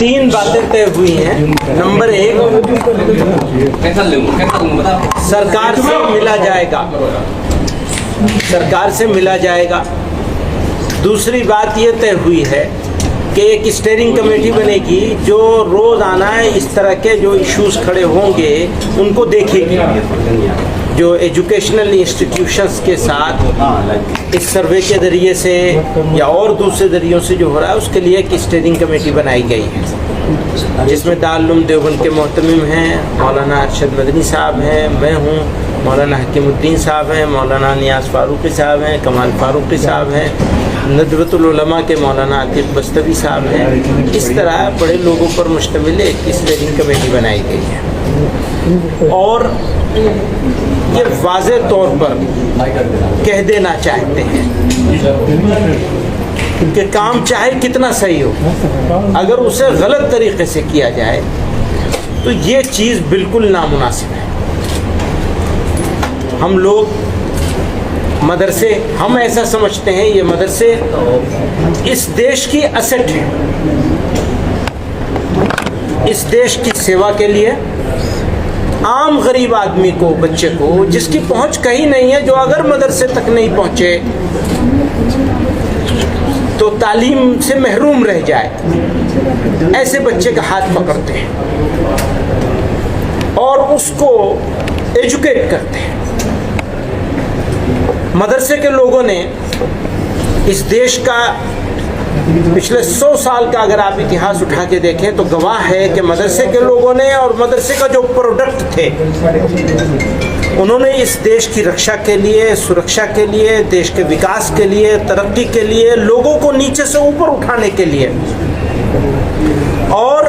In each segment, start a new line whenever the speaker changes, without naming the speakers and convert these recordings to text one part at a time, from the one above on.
तीन बातें तय हुई हैं। नंबर एक, सरकार से मिला जाएगा, सरकार से मिला जाएगा। दूसरी बात ये तय हुई है कि एक स्टीयरिंग कमेटी बनेगी जो रोज़ाना इस तरह के जो इश्यूज खड़े होंगे उनको देखेगी। जो एजुकेशनल इंस्टीट्यूशंस के साथ इस सर्वे के ज़रिए से या और दूसरे ज़रियों से जो हो रहा है उसके लिए एक स्टीयरिंग कमेटी बनाई गई है, जिसमें दारुल देवबंद के मोहतमिम हैं, मौलाना अरशद मदनी साहब हैं, मैं हूँ, मौलाना हकीमुद्दीन साहब हैं, मौलाना नियाज़ फारूकी साहब हैं, कमाल फारूकी साहब हैं, नदवतुल उलमा के मौलाना आतिफ बस्तवी साहब हैं। इस तरह बड़े लोगों पर मुश्तमिल एक स्टीयरिंग कमेटी बनाई गई है। और ये वाज़ेह तौर पर कह देना चाहते हैं कि काम चाहे कितना सही हो, अगर उसे गलत तरीके से किया जाए तो ये चीज़ बिल्कुल नामुनासिब है। हम लोग मदरसे, हम ऐसा समझते हैं ये मदरसे इस देश की असेट है, इस देश की सेवा के लिए आम गरीब आदमी को, बच्चे को जिसकी पहुंच कहीं नहीं है, जो अगर मदरसे तक नहीं पहुंचे तो तालीम से महरूम रह जाए, ऐसे बच्चे का हाथ पकड़ते हैं और उसको एजुकेट करते हैं। मदरसे के लोगों ने इस देश का पिछले 100 साल का अगर आप इतिहास उठा के देखें तो गवाह है कि मदरसे के लोगों ने और मदरसे का जो प्रोडक्ट थे उन्होंने इस देश की रक्षा के लिए, सुरक्षा के लिए, देश के विकास के लिए, तरक्की के लिए, लोगों को नीचे से ऊपर उठाने के लिए और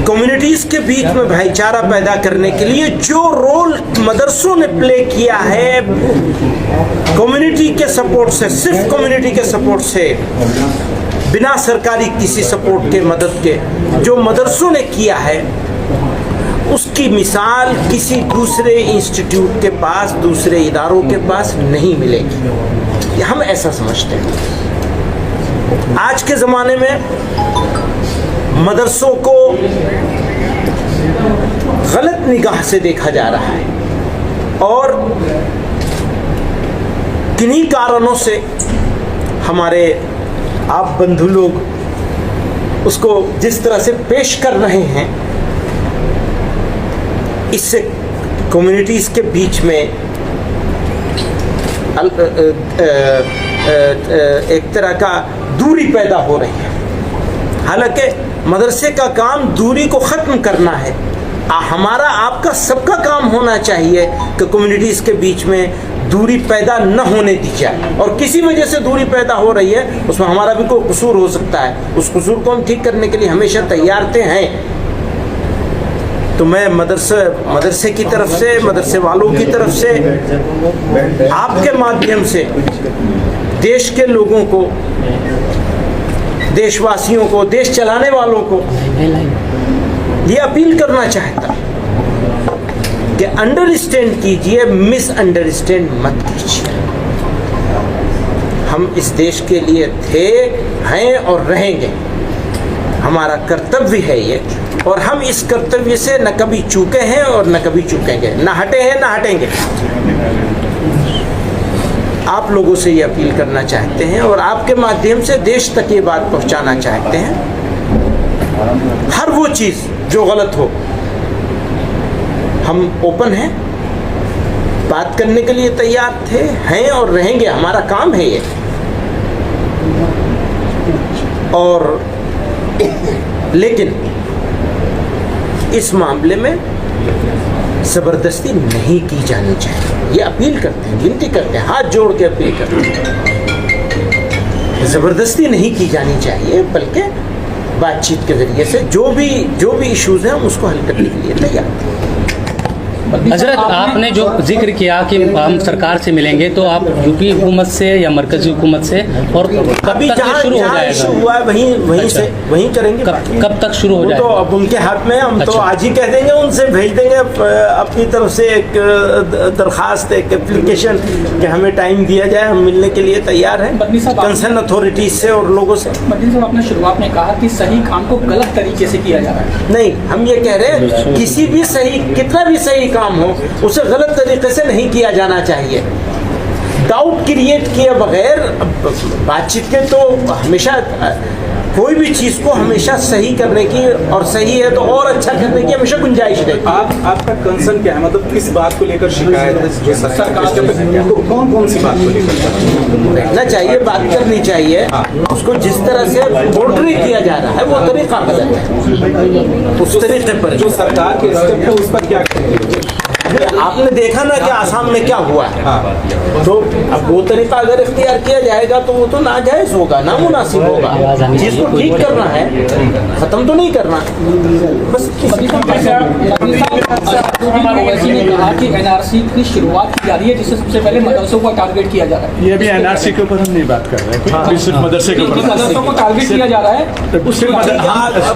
कम्युनिटीज़ के बीच में भाईचारा पैदा करने के लिए जो रोल मदरसों ने प्ले किया है, कम्युनिटी के सपोर्ट से, सिर्फ कम्युनिटी के सपोर्ट से, बिना सरकारी किसी सपोर्ट के, मदद के, जो मदरसों ने किया है उसकी मिसाल किसी दूसरे इंस्टीट्यूट के पास, दूसरे इदारों के पास नहीं मिलेगी। हम ऐसा समझते हैं। आज के ज़माने में मदरसों को गलत निगाह से देखा जा रहा है और किन्हीं कारणों से हमारे आप बंधु लोग उसको जिस तरह से पेश कर रहे हैं, इससे कम्युनिटीज़ के बीच में एक तरह का दूरी पैदा हो रही है। हालांकि मदरसे का काम दूरी को ख़त्म करना है। हमारा, आपका, सबका काम होना चाहिए कि कम्युनिटीज़ के बीच में दूरी पैदा न होने दी जाए, और किसी वजह से दूरी पैदा हो रही है उसमें हमारा भी कोई कसूर हो सकता है, उस कसूर को हम ठीक करने के लिए हमेशा तैयार हैं। तो मैं मदरसे की तरफ से, मदरसे वालों की तरफ से, आपके माध्यम से देश के लोगों को, देशवासियों को, देश चलाने वालों को ये अपील करना चाहता कि अंडरस्टैंड कीजिए, मिसअंडरस्टैंड मत कीजिए। हम इस देश के लिए थे, हैं और रहेंगे। हमारा कर्तव्य है ये, और हम इस कर्तव्य से न कभी चूके हैं और न कभी चूकेंगे, न हटे हैं न हटेंगे। आप लोगों से ये अपील करना चाहते हैं और आपके माध्यम से देश तक ये बात पहुंचाना चाहते हैं। हर वो चीज़ जो गलत हो, हम ओपन हैं, बात करने के लिए तैयार थे, हैं और रहेंगे। हमारा काम है ये। और लेकिन इस मामले में ज़बरदस्ती नहीं की जानी चाहिए, ये अपील करते हैं, विनती करते हैं, हाथ जोड़ के अपील करते हैं। ज़बरदस्ती नहीं की जानी चाहिए, बल्कि बातचीत के ज़रिए से जो भी इश्यूज़ हैं हम उसको हल करने के लिए तैयार हैं।
हजरत, आपने जो जिक्र किया कि हम सरकार से मिलेंगे, तो आप यूपी हुकूमत से या मरकजी हुकूमत से, और कब तक ये शुरू हो जाएगा?
हुआ है वहीं से वहीं करेंगे।
कब तक शुरू हो जाएगा?
तो अब उनके हाथ में, हम तो आज ही कह देंगे, उनसे भेज देंगे अपनी तरफ से एक दरखास्त, एक एप्लीकेशन कि हमें टाइम दिया जाए, हम मिलने के लिए तैयार हैं कंसर्न अथॉरिटीज से और लोगों से।
बदनी साहब, आपने शुरुआत में कहा कि सही काम को गलत तरीके से किया जा रहा है।
नहीं, हम ये कह रहे हैं किसी भी सही, कितना भी सही काम हो, उसे गलत तरीके से नहीं किया जाना चाहिए। डाउट क्रिएट किए बगैर बातचीत के तो हमेशा कोई भी चीज़ को हमेशा सही करने की, और सही है तो और अच्छा करने की हमेशा गुंजाइश रहती है।
आपका कंसर्न क्या है, मतलब किस बात को लेकर शिकायत है सरकार? कौन कौन सी बात को लेकर
रहना चाहिए, बात करनी चाहिए। उसको जिस तरह से पोर्ट्रे किया जा रहा है वो तरीका गलत है। उस तरीके पर
जो सरकार के स्टेप है उस पर क्या करेंगे?
आपने देखा ना कि आसाम में क्या हुआ है। तो अब वो तरीका अगर इख्तियार किया जाएगा तो वो तो नाजायज होगा, नामुनासिब होगा। चीज को ठीक करना है, खत्म तो नहीं करना। बस
ने कहा कि एनआरसी की शुरुआत की जा रही है, जिससे सबसे पहले मदरसों को टारगेट किया जा रहा है।
ये भी एनआरसी के ऊपर हम नहीं बात कर रहे हैं, सिर्फ मदरसे के ऊपर।
मदरसों को टारगेट किया जा रहा है।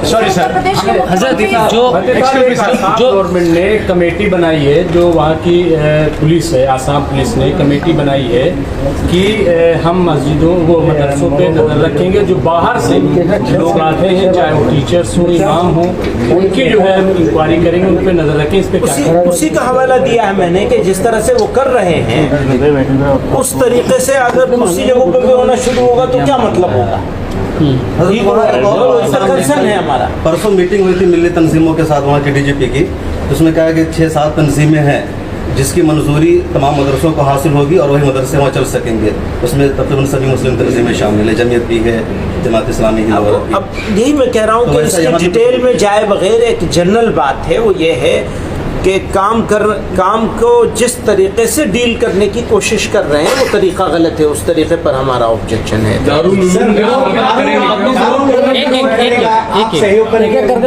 सॉरी सर,
जो
गवर्नमेंट ने कमेटी बनाई है, जो वहाँ की पुलिस है, आसाम पुलिस ने कमेटी बनाई है कि हम मस्जिदों वो मदरसों पे नज़र रखेंगे। जो बाहर से लोग आते हैं, चाहे वो टीचर्स हो, इमाम हो, उनकी जो है इंक्वायरी करेंगे, उन पर नज़र रखें। इस पर
उसी का हवाला दिया है मैंने कि जिस तरह से वो कर रहे हैं उस तरीके से अगर दूसरी जगहों पर भी होना शुरू होगा तो क्या मतलब होगा। कंसर्न है हमारा।
परसों मीटिंग हुई थी मिली तंजीमों के साथ वहाँ के डीजीपी की, उसमें कहा कि 6-7 तंजीमें हैं जिसकी मंजूरी तमाम मदरसों को हासिल होगी और वही मदरसे वहाँ चल सकेंगे। उसमें तकरीबन सभी मुस्लिम तंजीमें शामिल है, जमीयत भी है, जमात इस्लामी की।
अब यही मैं कह रहा हूँ कि इसकी डिटेल में जाए बगैर एक जनरल बात है, वो ये है कि काम को जिस तरीके से डील करने की कोशिश कर रहे हैं वो तरीका गलत है। उस तरीके पर हमारा ऑब्जेक्शन है।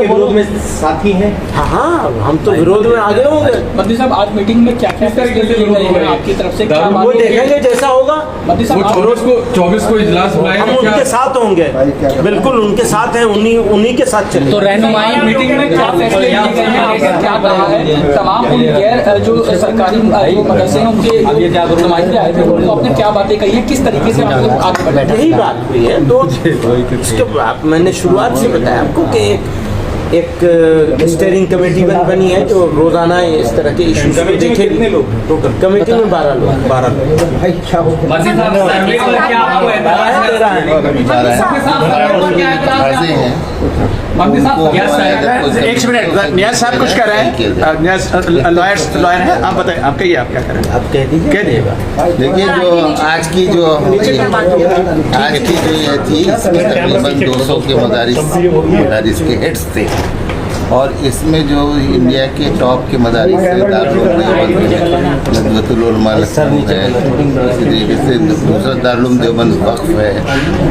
विरोध में साथी हैं?
हाँ, हम तो विरोध में आगे होंगे।
बद्री साहब, आज मीटिंग में क्या क्या फैसले लिए गए हैं आपकी तरफ से? क्या
वो देखेंगे जैसा होगा।
बद्री साहब,
24 को इजलास बुलाएगा,
हम उनके साथ होंगे, बिल्कुल उनके साथ हैं, उन्हीं के साथ चलेंगे।
तो रहनुमाई
मीटिंग में क्या फैसले लिए गए हैं, क्या कहा है? तमाम उन गैर जो सरकारी मदरसे हैं उनके नुमाइंदे आए थे, उन्होंने आपने क्या बातें कही हैं, किस तरीके से आप लोग आगे बढ़े?
यही बात हुई है। तो इसके मैंने शुरुआत से बताया आपको कि एक स्टेयरिंग कमेटी बनी है जो रोजाना इस तरह के इश्यूज को देखेगी।
कितने लोग टोटल
कमेटी में 12 लोग।
12
एक मिनट, नियाज साहब कुछ कह रहे हैं। नियाज लॉयर है, आप बताएं, आप कहिए, आप क्या करें?
आप कह दीजिए।
कह दिएगा।
देखिए, जो आज की जो ये थी, इसमें तकरीबन 200 के मदारिस के हेड्स थे, और इसमें जो इंडिया के टॉप के मदारिस है, दारुल देवबंद है, नदवतुल उलमा लखनऊ है, इसी तरीके से दूसरा दारुल देवबंद वक्फ है,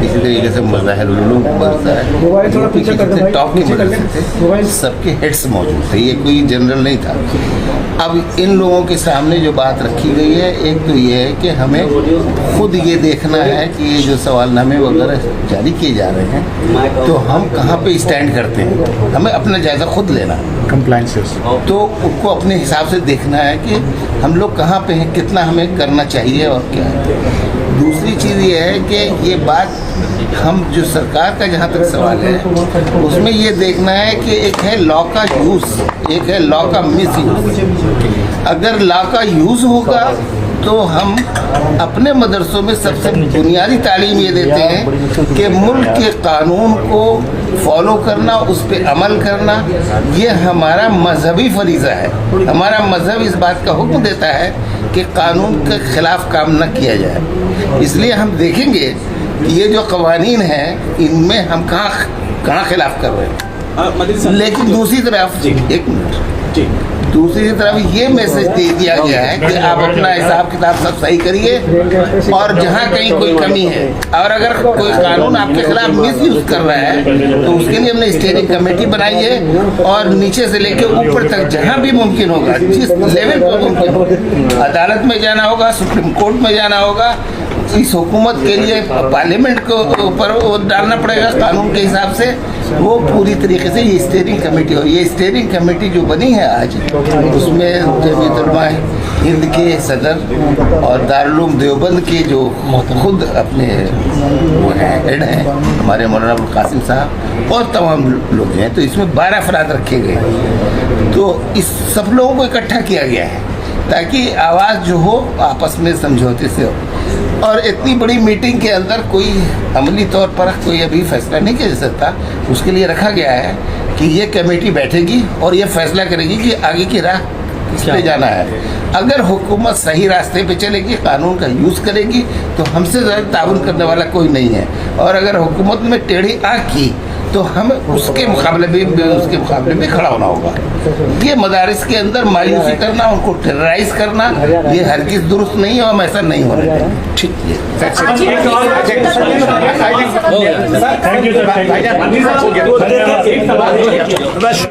इसी तरीके से मज़ाहिरुल उलूम मदरसा है, जो पीछे कितने टॉप के मदरसे थे, सबके हेड्स मौजूद थे। ये कोई जनरल नहीं था। अब इन लोगों के सामने जो बात रखी गई है, एक तो ये है कि हमें खुद ये देखना है कि ये जो सवालनामे वगैरह जारी किए जा रहे हैं, तो हम कहाँ पे स्टैंड करते हैं, हमें अपना जायज़ा खुद लेना
कंप्लाइंसेस,
तो उसको अपने हिसाब से देखना है कि हम लोग कहाँ पे हैं, कितना हमें करना चाहिए और क्या है। दूसरी चीज़ ये है कि ये बात हम जो सरकार का जहाँ तक सवाल है, उसमें ये देखना है कि एक है लॉ का यूज़, एक है लॉ का मिस यूज़। अगर लॉ का यूज़ होगा तो हम अपने मदरसों में सबसे बुनियादी तालीम ये देते हैं कि मुल्क के कानून को फॉलो करना, उस पर अमल करना, ये हमारा मजहबी फरीज़ा है। हमारा मजहब इस बात का हुक्म देता है कि कानून के ख़िलाफ़ काम न किया जाए। इसलिए हम देखेंगे कि ये जो कवानीन हैं, इनमें हम कहाँ खिलाफ कर रहे हैं। लेकिन दूसरी तरफ, एक मिनट, दूसरी तरफ ये मैसेज दे दिया गया है कि आप अपना हिसाब किताब सब सही करिए और जहाँ कहीं कोई कमी है और अगर कोई कानून आपके खिलाफ मिसयूज कर रहा है तो उसके लिए हमने स्टीयरिंग कमेटी बनाई है और नीचे से लेकर ऊपर तक जहाँ भी मुमकिन होगा, जिस लेवल पर मुमकिन हो, अदालत में जाना होगा, सुप्रीम कोर्ट में जाना होगा। इस हुकूमत के लिए पार्लियामेंट को ऊपर वो डालना पड़ेगा कानून के हिसाब से। वो पूरी तरीके से ये स्टीयरिंग कमेटी हो, ये स्टीयरिंग कमेटी जो बनी है आज, उसमें जमीयत उलमा हिंद के सदर और दारुल उलूम देवबंद के जो खुद अपने वो हैं हेड हैं हमारे मौलाना अबुल कासिम साहब और तमाम लोग हैं, तो इसमें 12 अफराद रखे गए। तो इस सब लोगों को इकट्ठा किया गया है ताकि आवाज़ जो हो आपस में समझौते से हो। और इतनी बड़ी मीटिंग के अंदर कोई अमली तौर पर कोई अभी फैसला नहीं किया जा सकता। उसके लिए रखा गया है कि ये कमेटी बैठेगी और ये फैसला करेगी कि आगे की राह किस पे जाना है। अगर हुकूमत सही रास्ते पे चलेगी, कानून का यूज़ करेगी, तो हमसे ज़्यादा ताउन करने वाला कोई नहीं है। और अगर हुकूमत में टेढ़ी आँख की तो हम उसके मुकाबले में खड़ा होना होगा। ये मदारिस के अंदर मायूसी करना, उनको टेरराइज करना, ये हरगिज़ दुरुस्त नहीं है और हम ऐसा नहीं होना चाहिए। ठीक है।
Thank you sir.